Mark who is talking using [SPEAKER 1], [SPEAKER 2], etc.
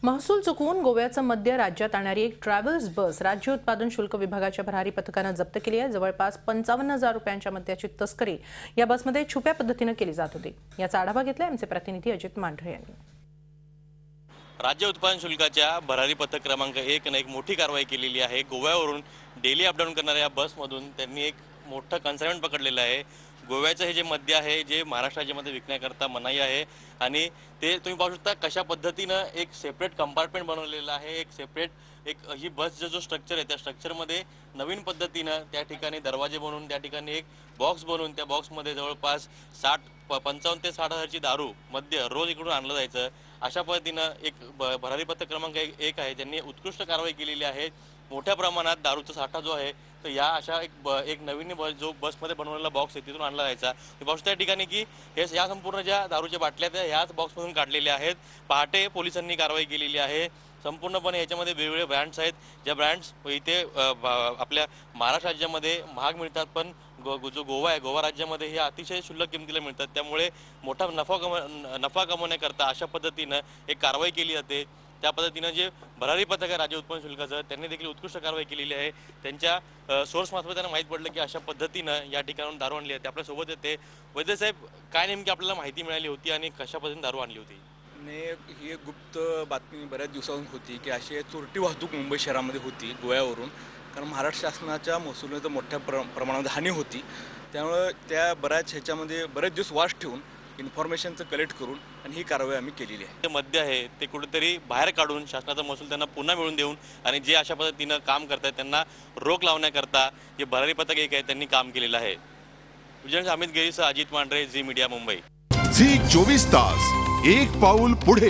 [SPEAKER 1] महसूल चुकवून गोव्याचं मद्य राज्यात आणणारी एक ट्रॅव्हल्स बस राज्य उत्पादन शुल्क विभागाच्या भरारी पथकाने जप्त केली आहे। जवळपास 55,000 रुपयांच्या मद्याची तस्करी या बसमध्ये छुप्या पद्धतीने केली जात होती। याचा आढावा घेतला आमचे प्रतिनिधी अजित मांढरे यांनी।
[SPEAKER 2] राज्य उत्पादन शुल्काच्या भरारी पथक क्रमांक 1 ने एक मोठी कारवाई केलेली आहे। गोव्यावरून डेली अपडाऊन करणाऱ्या या बसमधून त्यांनी एक मोठं कन्साइनमेंट पकडलेलं आहे। गोव्याचं हे जे मद्य आहे जे महाराष्ट्र राज्यामध्ये विकण्याकरता मनाई आहे आणि ते तुम्ही पाहू शकता कशा पद्धतीनं एक सेपरेट कंपार्टमेंट बनवलेलं आहे। एक सेपरेट ही बसचा जो स्ट्रक्चर आहे त्या स्ट्रक्चरमध्ये नवीन पद्धतीनं त्या ठिकाणी दरवाजे बनवून त्या ठिकाणी एक बॉक्स बनवून त्या बॉक्समध्ये जवळपास 55 ते 60 हजारची दारू मद्य रोज इकडून आणलं जायचं। अशा पद्धतीनं एक भरारी पथक क्रमांक 1 आहे ज्यांनी उत्कृष्ट कारवाई केलेली आहे। मोठ्या प्रमाणात दारूचा साठा जो आहे तर या अशा एक नवीन जो बसमध्ये बनवलेला बॉक्स आहे तिथून आणला जायचा। ते बॉक्स त्या ठिकाणी की या संपूर्ण ज्या दारूच्या बाटल्या त्या ह्याच बॉक्समधून काढलेल्या आहेत। पहाटे पोलिसांनी कारवाई केलेली आहे। संपूर्णपणे याच्यामध्ये वेगवेगळे ब्रँड्स आहेत ज्या ब्रँड्स इथे आपल्या महाराष्ट्र राज्यामध्ये महाग मिळतात, पण जो गोवा आहे गोवा राज्यामध्ये हे अतिशय क्षुल्लक किमतीला मिळतात। त्यामुळे मोठा नफा कमवण्याकरता अशा पद्धतीनं एक कारवाई केली जाते। त्या पद्धतीनं जे भरारी पथक आहे राज्य उत्पादन शुल्काचं त्यांनी देखील उत्कृष्ट कारवाई केलेली आहे। त्यांच्या सोर्स मार्फत त्यांना माहीत पडलं की अशा पद्धतीनं या ठिकाणाहून दारू आणली आहे। ते आपल्यासोबत येते। वैद्य साहेब, काय नेमकी आपल्याला माहिती मिळाली होती आणि कशा पद्धतीने दारू आणली होती?
[SPEAKER 3] ही एक गुप्त बातमी बऱ्याच दिवसांपासून होती की अशी चोरटी वाहतूक मुंबई शहरामध्ये होती गोव्यावरून, कारण महाराष्ट्र शासनाच्या महसुलात मोठ्या प्रमाणात हानी होती। त्यामुळे त्या बऱ्याच ह्याच्यामध्ये बरेच दिवस वास ठेवून इन्फॉर्मेशनचं कलेक्ट करून आणि ही कारवाई आम्ही केलेली आहे।
[SPEAKER 2] ते मद्य आहे ते कुठेतरी बाहेर काढून शासनाचा महसूल त्यांना पुन्हा मिळवून देऊन आणि जे अशा पद्धतीनं काम करतात त्यांना रोख लावण्याकरता जे भरारी पथक 1 आहे त्यांनी काम केलेलं आहे। विजय अमित गिरीसह Ajit Mandhare, Zee media, Mumbai.
[SPEAKER 4] Zee 24 तास एक पाऊल पुढे।